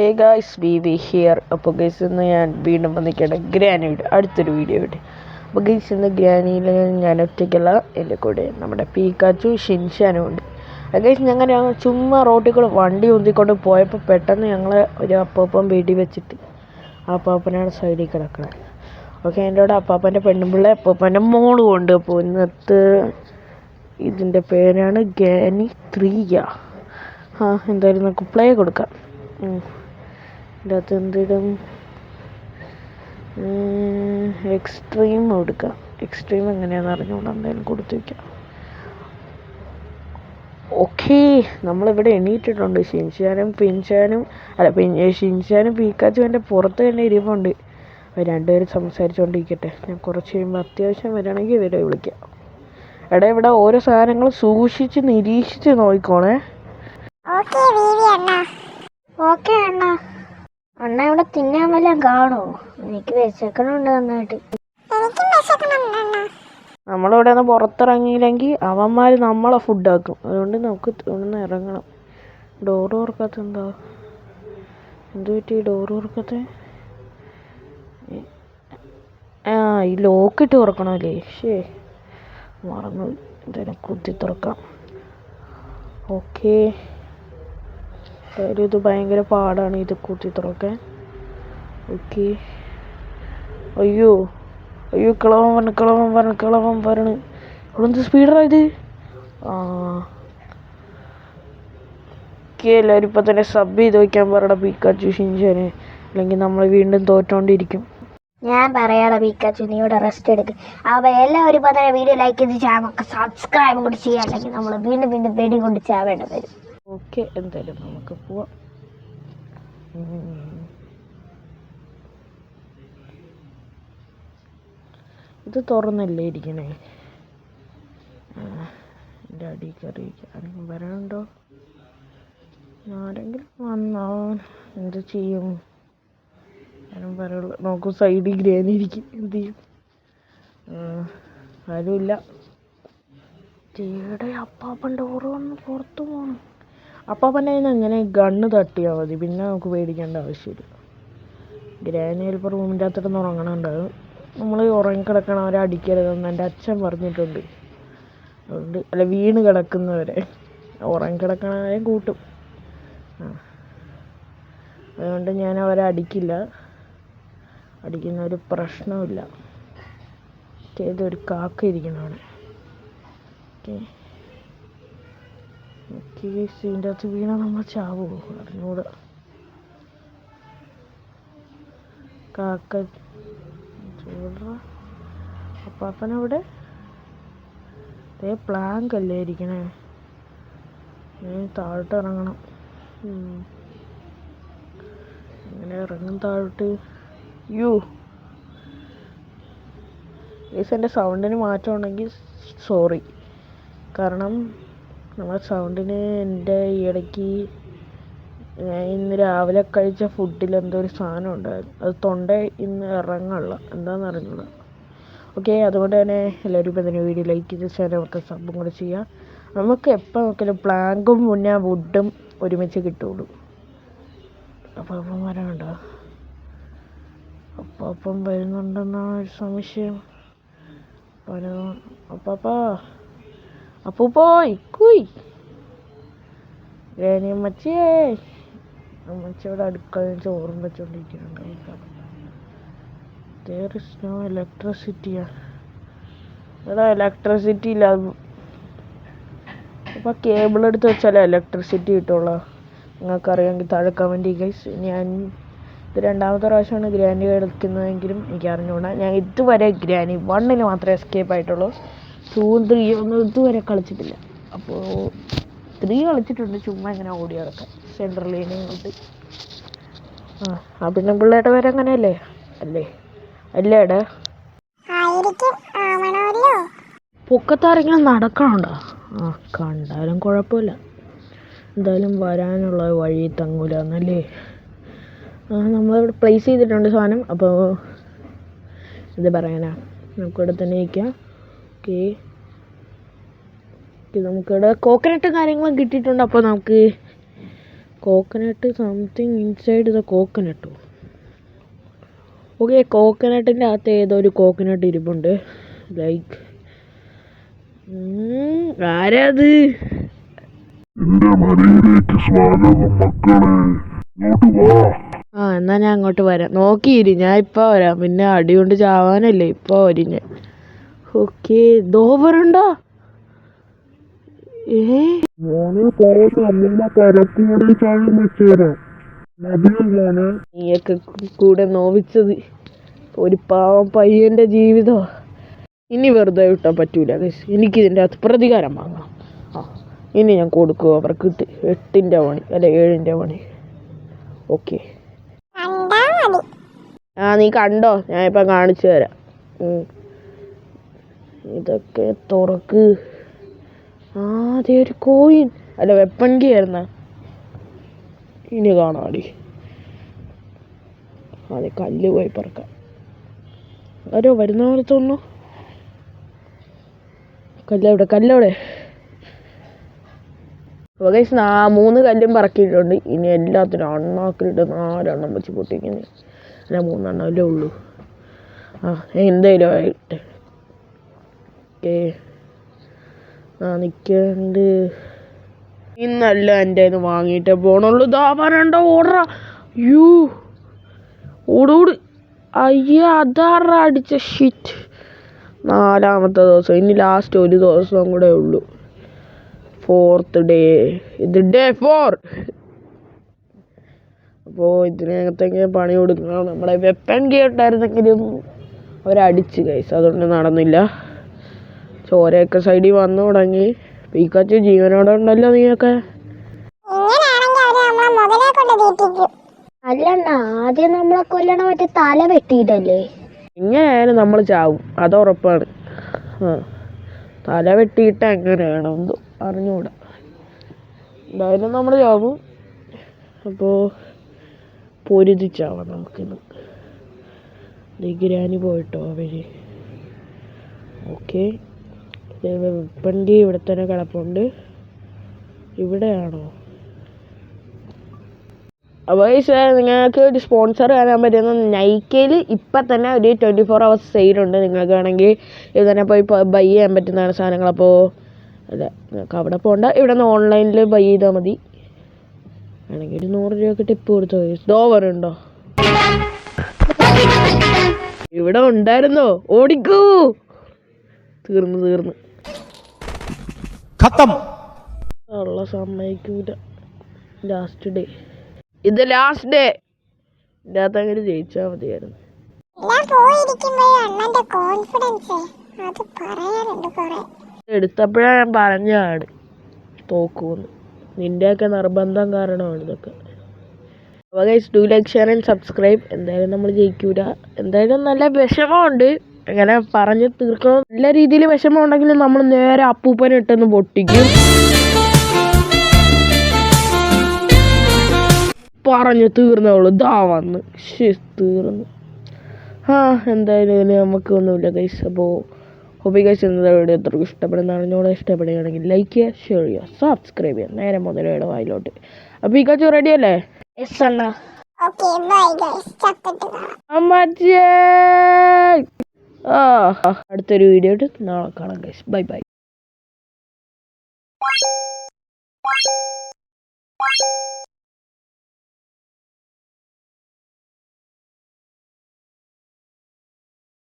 Hey guys B here. അപ്പോൾ guys ഇന്ന് ഞാൻ വീണ്ടും വന്നിരിക്കുകയാണ് ഗ്രാനിയുടെ അടുത്തൊരു വീഡിയോ ആയിട്ട്. അപ്പോൾ ഗൈസ് ഇന്ന് ഗ്രാനിയിൽ ഞാൻ ഒറ്റയ്ക്കല്ല, എൻ്റെ കൂടെ നമ്മുടെ പീക്കാച്ചു ഷിൻഷാനും ഉണ്ട്. ഗൈസ് ഞങ്ങൾ ചുമ്മാ റോട്ടിൽ കൂടെ വണ്ടി ഉന്തിക്കൊണ്ട് പോയപ്പോൾ പെട്ടെന്ന് ഞങ്ങളെ ഒരു അപ്പാപ്പൻ വെടി വെച്ചിട്ട് ആ അപ്പാപ്പനാണ് സൈഡിൽ കിടക്കുന്നത്. ഓക്കെ, എൻ്റെ കൂടെ അപ്പാപ്പൻ്റെ പെണ്ണുമ്പിള്ള അപ്പാപ്പൻ്റെ മോളും ഉണ്ട്. അപ്പോൾ ഇന്നത്തെ ഇതിൻ്റെ പേരാണ് ഗ്രാനി 3. എന്തായാലും നമുക്ക് പ്ലേ കൊടുക്കാം. ഇതിൻ്റെ അകത്ത് എന്തെങ്കിലും എക്സ്ട്രീം കൊടുക്കാം. എക്സ്ട്രീം എങ്ങനെയാണെന്ന് അറിഞ്ഞുകൊണ്ട് എന്തായാലും കൊടുത്തു വയ്ക്കാം. ഓക്കെ, നമ്മളിവിടെ എണീറ്റിട്ടുണ്ട്. ഷിൻഷാനും പീക്കാച്ചും എൻ്റെ പുറത്ത് തന്നെ ഇരിപ്പുണ്ട്. രണ്ടുപേരും സംസാരിച്ചുകൊണ്ടിരിക്കട്ടെ. ഞാൻ കുറച്ച് കഴിയുമ്പോൾ അത്യാവശ്യം വരികയാണെങ്കിൽ ഇവരെ വിളിക്കാം. എടാ, ഇവിടെ ഓരോ സാധനങ്ങൾ സൂക്ഷിച്ച് നിരീക്ഷിച്ച് നോക്കിക്കോണേ. ഓക്കെ അണ്ണ. അണ്ണ ഇവിടെ തിന്നാൻ വല്ലതും കാണോ? എനിക്ക് വിശക്കണുണ്ട് നന്നായിട്ട്. നമ്മളിവിടെ നിന്ന് പുറത്തിറങ്ങിയില്ലെങ്കിൽ അവന്മാർ നമ്മളെ ഫുഡാക്കും. അതുകൊണ്ട് നമുക്ക് ഒന്ന് ഇറങ്ങണം. ഡോറ് തുറക്കാത്ത എന്താ? എന്ത് പറ്റി ഡോറ് തുറക്കാത്ത? ഈ ലോക്കിട്ട് തുറക്കണമല്ലേ? മറന്നു. എന്തായാലും കുത്തി തുറക്കാം. ഓക്കെ, ഇത് ഭയങ്കര പാടാണ് ഇത് കുത്തി തുറക്കാൻ. ഓക്കെ, അയ്യോ കിളവൻ വരണ്. ഇവിടെ സ്പീഡായത്. ഓക്കെ, എല്ലാവരും ഇപ്പം തന്നെ സബ് ചെയ്ത് വയ്ക്കാൻ പറയണ പീക്കാച്ചു ഷിൻഷാനെ, അല്ലെങ്കിൽ നമ്മൾ വീണ്ടും തോറ്റോണ്ടിരിക്കും. ഞാൻ പറയാടാ പീക്കാച്ചു, നീ ഇവിടെ റെസ്റ്റ് എടുക്ക്. അപ്പോൾ എല്ലാവരും ഇപ്പം തന്നെ വീഡിയോ ലൈക്ക് ചെയ്ത് ചാനൽ സബ്സ്ക്രൈബ് കൂടി ചെയ്യാൻ, അല്ലെങ്കിൽ നമ്മൾ വീണ്ടും വെടി കൊണ്ട് ചാവേണ്ടി വരും. ഓക്കെ, എന്തായാലും നമുക്ക് പോവാം. ഇത് തുറന്നല്ലേ ഇരിക്കണേ? എൻ്റെ അടി കയറി ആരെങ്കിലും വരാനുണ്ടോ? ആരെങ്കിലും വന്നാൽ എന്ത് ചെയ്യും? ആരും പറയുള്ളൂ. നോക്കൂ, സൈഡിൽ ഗ്രാനി ഇരിക്കും. എന്ത് ചെയ്യും? ആരുമില്ല. ഇവിടെ അപ്പാപ്പൻ്റെ ഓർമ്മ പുറത്തു പോകണം. അപ്പാപ്പൻ്റെ കയ്യിൽ നിന്ന് എങ്ങനെ ഗണ്ണ് തട്ടിയാൽ മതി, പിന്നെ നമുക്ക് പേടിക്കേണ്ട ആവശ്യമില്ല. ഗ്രാനി ചിലപ്പോൾ റൂമിൻ്റെ അകത്തിട്ട് ഉറങ്ങണുണ്ടാകും. നമ്മൾ ഉറങ്ങിക്കിടക്കണവരെ അടിക്കരുതെന്ന് എൻ്റെ അച്ഛൻ പറഞ്ഞിട്ടുണ്ട്. അതുകൊണ്ട് വീണ് കിടക്കുന്നവരെ ഉറങ്ങിക്കിടക്കണവരെയും കൂട്ടും. അതുകൊണ്ട് ഞാൻ അവരെ അടിക്കില്ല. അടിക്കുന്ന ഒരു പ്രശ്നമില്ല. ഇതൊരു കാക്ക ഇരിക്കണമാണ്. ഓക്കെ, ഇതിൻ്റെ അകത്ത് വീണാൽ നമ്മൾ ചാവുമോ അറിഞ്ഞൂടെ. കാക്ക അപ്പാപ്പനവിടെ പ്ലാങ്ക് അല്ലേ ഇരിക്കണേ? താഴോട്ട് ഇറങ്ങണം. അങ്ങനെ ഇറങ്ങും താഴോട്ട്. എൻ്റെ സൗണ്ടിന് മാറ്റം ഉണ്ടെങ്കിൽ സോറി. കാരണം നമ്മുടെ സൗണ്ടിന് എൻ്റെ ഇടയ്ക്ക് ഇന്ന് രാവിലെ കഴിച്ച ഫുഡിൽ എന്തോ ഒരു സാധനം ഉണ്ടായിരുന്നു. അത് തൊണ്ട ഇന്ന് ഇറങ്ങുള്ള എന്താണെന്ന് അറിഞ്ഞൂടാ. ഓക്കെ, അതുകൊണ്ട് തന്നെ എല്ലാവരും ഇപ്പം തന്നെ വീഡിയോ ലൈക്ക് ചെയ്ത് ചാനൽ സബും കൂടെ ചെയ്യാം. നമുക്ക് എപ്പോൾ നോക്കിയാലും പ്ലാങ്കും മുന്നേ വുഡും ഒരുമിച്ച് കിട്ടുള്ളൂ. അപ്പം വരാനുണ്ടോ? അപ്പം വരുന്നുണ്ടെന്നാണ് ഒരു സംശയം. അപ്പൂപ്പോയ് കുയ് അമ്മച്ചിയേ. അമ്മച്ചിയോട് അടുക്കളയിൽ ചോറും വെച്ചോണ്ടിരിക്കുന്നുണ്ട്. ഇലക്ട്രിസിറ്റിയാ? എടാ, ഇലക്ട്രിസിറ്റി ഇല്ല. അപ്പം കേബിൾ എടുത്ത് വെച്ചാലേ ഇലക്ട്രിസിറ്റി കിട്ടുള്ളൂ. നിങ്ങൾക്കറിയാമെങ്കിൽ താഴെ കമൻറ്റ് ഗൈസ്. ഞാൻ ഇത് രണ്ടാമത്തെ പ്രാവശ്യമാണ് ഗ്രാനി കളിക്കുന്നതെങ്കിലും എനിക്ക് അറിഞ്ഞുകൂടാ. ഞാൻ ഇതുവരെ ഗ്രാനി 1 മാത്രമേ എസ്കേപ്പ് ആയിട്ടുള്ളൂ. 2, 3 ഒന്നും ഇതുവരെ കളിച്ചിട്ടില്ല. അപ്പോൾ 3 കളിച്ചിട്ടുണ്ട്. ചുമ്മാ ഇങ്ങനെ ഓടി കിടക്കാം സെൻട്രൽ ലൈനും കൊണ്ട്. പിന്നെ പിള്ളേരുടെ പേര് അങ്ങനെയല്ലേ? അല്ലേടാ? പൊക്കത്താരെങ്കിലും നടക്കണുണ്ടോ? കണ്ടാലും കുഴപ്പമില്ല. എന്തായാലും വരാനുള്ള വഴി തങ്ങൂല എന്നല്ലേ? നമ്മളിവിടെ പ്ലേസ് ചെയ്തിട്ടുണ്ട് സാധനം. അപ്പോൾ എന്ത് പറയാനാ, നമുക്കിവിടെ തന്നെ ഇരിക്കാം. ഓക്കെ, നമുക്കിവിടെ കോക്കനട്ടും കാര്യങ്ങളും കിട്ടിയിട്ടുണ്ട്. അപ്പോൾ നമുക്ക് കോക്കനട്ട് സംതിങ് ഇൻസൈഡ് ദ കോക്കനട്ടോ. ഓക്കെ, കോക്കനട്ടിൻ്റെ അകത്ത് ഏതോ ഒരു കോക്കനട്ട് ഇരിപ്പുണ്ട്. ലൈക്ക് ആരാത്? എന്നാ ഞാൻ അങ്ങോട്ട് വരാം. നോക്കിയിരി, ഞാൻ ഇപ്പൊ വരാം. പിന്നെ അടി കൊണ്ട് ചാവാനല്ലേ ഇപ്പൊ വരും ഞാൻ. ഓക്കെ, ദോവറുണ്ടോ? നീയൊക്കെ കൂടെ നോവിച്ചത് ഒരു പാവം പയ്യന്റെ ജീവിതം ഇനി വെറുതെ വിട്ടാൻ പറ്റൂല. എനിക്കിതിൻ്റെ അകത്ത് പ്രതികാരം വാങ്ങാം. ഇനി ഞാൻ കൊടുക്കും അവർക്ക് 8ന്റെ പണി അല്ല 7ന്റെ പണി. ഓക്കെ, നീ കണ്ടോ? ഞാൻ ഇപ്പം കാണിച്ചു തരാം. ഇതൊക്കെ തുറക്ക്. അതെ, ഒരു കോയിൻ അല്ല വെപ്പൺ കീ ആയിരുന്ന. ഇനി കാണാടി. അതെ, കല്ല് പോയി പറക്കാം. ആരോ വരുന്ന പോലെ തോന്നുന്നു. കല്ലവിടെ. അപ്പോൾ ഗൈസ് 3 കല്ലും പറക്കിയിട്ടുണ്ട്. ഇനി എല്ലാത്തിനും അണ്ണാക്കിലിട്ട് 4 എണ്ണം വെച്ച് പൊട്ടിക്കുന്നത്. അല്ല 3 എണ്ണമല്ലേ ഉള്ളൂ. എന്തായാലും ആയിട്ട് ഓക്കെ. നിൽക്കണ്ട്. ഇന്നല്ല എൻ്റെ കയ്യിൽ നിന്ന് വാങ്ങിയിട്ടേ പോണുള്ളൂ. ദാവാനുണ്ടോ? ഓടറാ. ഓട്. അയ്യ, അതാറാ അടിച്ച ഷിറ്റ്. 4ാമത്തെ ദിവസം. ഇനി ലാസ്റ്റ് ഒരു ദിവസം കൂടെ ഉള്ളൂ. 4th day. ഇത് ഡേ 4. അപ്പോൾ ഇതിനകത്തേക്ക് പണി കൊടുക്കണം. നമ്മളെ വെപ്പൺ കീ ഉണ്ടായിരുന്നെങ്കിലും അവരടിച്ച് ഗൈസ്, അതുകൊണ്ട് നടന്നില്ല. ചോരയൊക്കെ സൈഡിൽ വന്നു തുടങ്ങി. പീക്കാച്ചു ജീവനോടെ ഉണ്ടല്ലോ നീയൊക്കെ. അല്ലണ്ണ, ആദ്യം നമ്മളെ കൊല്ലണ മറ്റേ തല വെട്ടിയിട്ടല്ലേ? എങ്ങനെയായാലും നമ്മൾ ചാവും, അത് ഉറപ്പാണ്. തല വെട്ടിയിട്ട് എങ്ങനെയാണെന്ന് അറിഞ്ഞൂടാ. എന്തായാലും നമ്മൾ ചാവും. അപ്പോൾ പൊരുതിച്ചാവാം നമുക്കിന്ന്. ഗ്രാനി പോയിട്ടോ അവര്. ഓക്കെ, വെപ്പണ്ടി ഇവിടെ തന്നെ കിടപ്പുണ്ട്. ഇവിടെയാണോ? അപ്പോൾ നിങ്ങൾക്ക് ഒരു സ്പോൺസർ വരാൻ പറ്റുന്ന നൈക്കയിൽ ഇപ്പം തന്നെ ഒരു 24 hours സെയിലുണ്ട്. നിങ്ങൾക്ക് വേണമെങ്കിൽ ഇത് തന്നെ പോയി ബൈ ചെയ്യാൻ പറ്റുന്നതാണ് സാധനങ്ങൾ. അപ്പോൾ അല്ല, നിങ്ങൾക്ക് അവിടെ പോകണ്ട, ഇവിടെ നിന്ന് ഓൺലൈനിൽ ബൈ ചെയ്താൽ മതി. വേണമെങ്കിൽ ഒരു 100 രൂപയൊക്കെ ടിപ്പ് കൊടുത്തോ. ദോവറുണ്ടോ? ഇവിടെ ഉണ്ടായിരുന്നോ? ഓടിക്കൂ. തീർന്നു. ഉള്ള സമ്മതിക്കൂല. Last day. ഇത് ലാസ്റ്റ് ഡേ. ഇതിൻ്റെ അകത്ത് അങ്ങനെ ജയിച്ചാൽ മതിയായിരുന്നു. എടുത്തപ്പോഴാണ് ഞാൻ പറഞ്ഞാണ് തോക്കൂന്ന്. നിൻ്റെയൊക്കെ നിർബന്ധം കാരണമാണ് ഇതൊക്കെ. അപ്പോൾ guys, do like, share and subscribe. എന്തായാലും നമ്മൾ ജയിക്കൂല. എന്തായാലും നല്ല വിഷമമുണ്ട്. അങ്ങനെ പറഞ്ഞ് തീർക്കണം. നല്ല രീതിയിൽ വിഷമം ഉണ്ടെങ്കിലും നമ്മൾ നേരെ അപ്പൂപ്പനിട്ടൊന്ന് പൊട്ടിക്കും. പറഞ്ഞു തീർന്നോളൂ. വന്ന് തീർന്നു. എന്തായാലും ഇതിന് നമുക്കൊന്നുമില്ല ഗൈസ്. അപ്പോൾ ഹോപ്പി ഗൈസ് ഇന്നത്തെ വീഡിയോ എത്രക്കും ഇഷ്ടപ്പെടുന്നതാണെന്നോട് ഇഷ്ടപ്പെടുകയാണെങ്കിൽ ലൈക്ക് ചെയ്യുക, ഷെയർ ചെയ്യുക, സബ്സ്ക്രൈബ് ചെയ്യുക. നേരെ മുതലയുടെ വായിലോട്ട്. അപ്പോൾ ഈ കാച്ചു റെഡി അല്ലേ? അടുത്തൊരു വീഡിയോ ഇട്ട് നാളെ കാണാം ഗൈസ്. ബൈ.